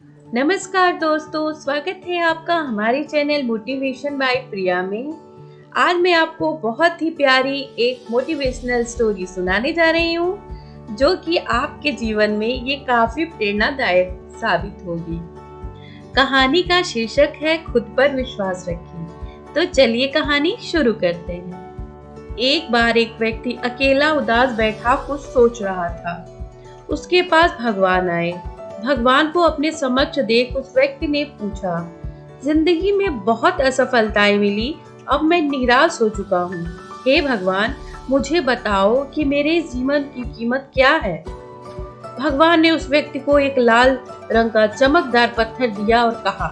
नमस्कार दोस्तों, स्वागत है आपका हमारे चैनल मोटिवेशन बाय प्रिया में। आज मैं आपको बहुत ही प्यारी एक मोटिवेशनल स्टोरी सुनाने जा रही हूँ जो कि आपके जीवन में ये काफी प्रेरणादायक साबित होगी। कहानी का शीर्षक है खुद पर विश्वास रखिए। तो चलिए कहानी शुरू करते हैं। एक बार एक व्यक्ति अकेला उदास बैठा कुछ सोच रहा था। उसके पास भगवान आए। भगवान को अपने समक्ष देख उस व्यक्ति ने पूछा, जिंदगी में बहुत असफलताएं मिली, अब मैं निराश हो चुका हूँ। हे भगवान, मुझे बताओ कि मेरे जीवन की कीमत क्या है। भगवान ने उस व्यक्ति को एक लाल रंग का चमकदार पत्थर दिया और कहा,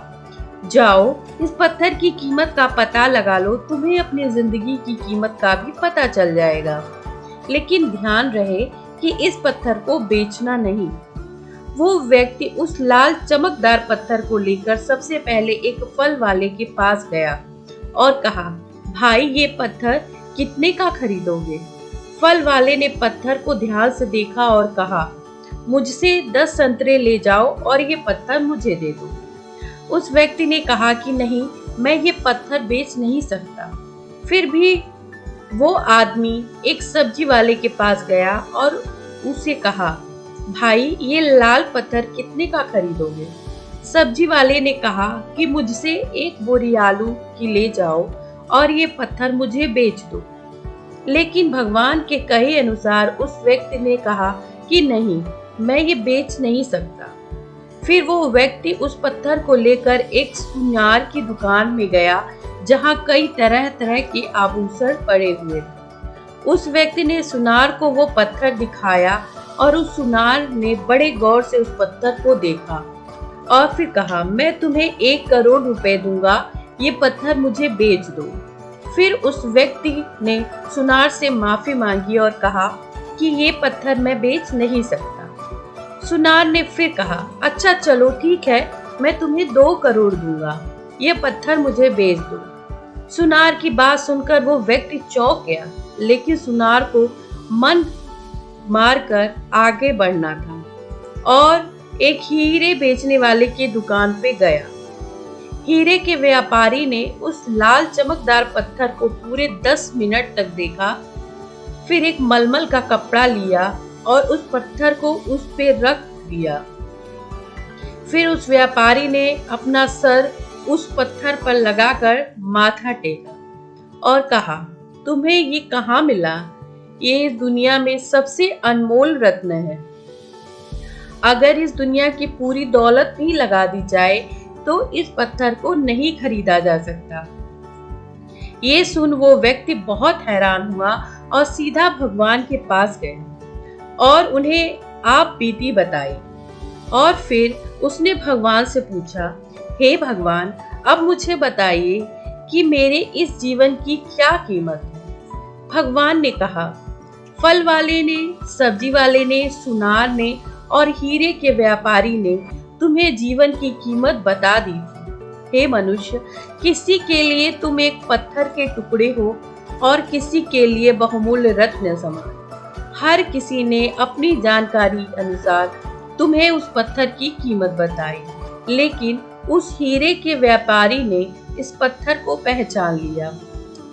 जाओ इस पत्थर की कीमत का पता लगा लो, तुम्हें अपनी जिंदगी की कीमत का भी पता चल जाएगा। लेकिन ध्यान रहे कि इस पत्थर को बेचना नहीं। वो व्यक्ति उस लाल चमकदार पत्थर को लेकर सबसे पहले एक फल वाले के पास गया और कहा, भाई ये पत्थर कितने का खरीदोगे? फल वाले ने पत्थर को ध्यान से देखा और कहा, मुझसे 10 संतरे ले जाओ और ये पत्थर मुझे दे दो। उस व्यक्ति ने कहा कि नहीं, मैं ये पत्थर बेच नहीं सकता। फिर भी वो आदमी एक सब्जी वाले के पास गया और उसे कहा, भाई ये लाल पत्थर कितने का खरीदोगे? सब्जी वाले ने कहा कि मुझसे एक बोरी आलू की ले जाओ और ये पत्थर मुझे बेच दो। लेकिन भगवान के कहे अनुसार उस व्यक्ति ने कहा कि नहीं, मैं ये बेच नहीं सकता। फिर वो व्यक्ति उस पत्थर को लेकर एक सुनार की दुकान में गया जहाँ कई तरह तरह के आभूषण पड़े हुए थे। उस व्यक्ति ने सुनार को वो पत्थर दिखाया और उस सुनार ने बड़े गौर से उस पत्थर को देखा और फिर कहा, मैं तुम्हें 1 करोड़ रुपए दूंगा, ये पत्थर मुझे बेच दो। फिर उस व्यक्ति ने सुनार से माफी मांगी और कहा कि ये पत्थर मैं बेच नहीं सकता। सुनार ने फिर कहा, अच्छा चलो ठीक है, मैं तुम्हें 2 करोड़ दूंगा, ये पत्थर मुझे बेच दो। सुनार की बात सुनकर वो व्यक्ति चौंक गया, लेकिन सुनार को मन मारकर आगे बढ़ना था और एक हीरे बेचने वाले की दुकान पे गया। हीरे के व्यापारी ने उस लाल चमकदार पत्थर को पूरे 10 मिनट तक देखा। फिर एक मलमल का कपड़ा लिया और उस पत्थर को उस पे रख दिया। फिर उस व्यापारी ने अपना सर उस पत्थर पर लगाकर माथा टेका और कहा, तुम्हें ये कहाँ मिला? ये इस दुनिया में सबसे अनमोल रत्न है। अगर इस दुनिया की पूरी दौलत भी लगा दी जाए तो इस पत्थर को नहीं खरीदा जा सकता। ये सुन वो व्यक्ति बहुत हैरान हुआ और सीधा भगवान के पास गया और उन्हें आप बीती बताई। और फिर उसने भगवान से पूछा, हे भगवान, अब मुझे बताइए कि मेरे इस जीवन की क्या कीमत है? भगवान ने कहा, फल वाले ने, सब्जी वाले ने, सुनार ने और हीरे के व्यापारी ने तुम्हें जीवन की कीमत बता दी थी। हे मनुष्य, किसी के लिए तुम एक पत्थर के टुकड़े हो और किसी के लिए बहुमूल्य रत्न समान। हर किसी ने अपनी जानकारी अनुसार तुम्हें उस पत्थर की कीमत बताई, लेकिन उस हीरे के व्यापारी ने इस पत्थर को पहचान लिया।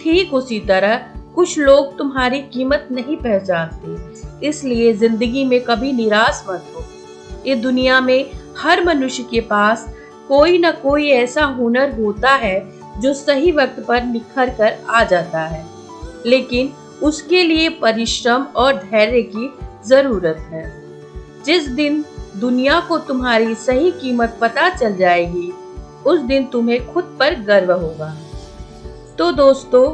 ठीक उसी तरह कुछ लोग तुम्हारी कीमत नहीं पहचानते, इसलिए जिंदगी में कभी निराश मत हो। इस दुनिया में हर मनुष्य के पास कोई न कोई ऐसा हुनर होता है जो सही वक्त पर निखर कर आ जाता है, लेकिन उसके लिए परिश्रम और धैर्य की जरूरत है। जिस दिन दुनिया को तुम्हारी सही कीमत पता चल जाएगी, उस दिन तुम्हें खुद पर गर्व होगा। तो दोस्तों,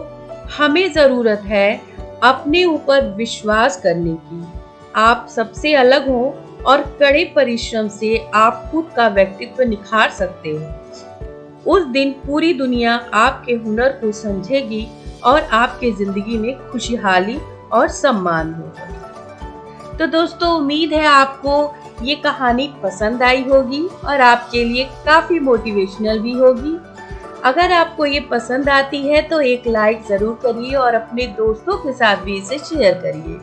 हमें जरूरत है अपने ऊपर विश्वास करने की। आप सबसे अलग हो और कड़े परिश्रम से आप खुद का व्यक्तित्व निखार सकते हो। उस दिन पूरी दुनिया आपके हुनर को समझेगी और आपके जिंदगी में खुशहाली और सम्मान होगा। तो दोस्तों, उम्मीद है आपको ये कहानी पसंद आई होगी और आपके लिए काफी मोटिवेशनल भी होगी। अगर आपको ये पसंद आती है तो एक लाइक जरूर करिए और अपने दोस्तों के साथ भी इसे शेयर करिए।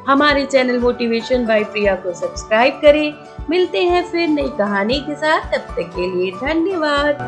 हमारे चैनल मोटिवेशन बाय प्रिया को सब्सक्राइब करें। मिलते हैं फिर नई कहानी के साथ, तब तक के लिए धन्यवाद।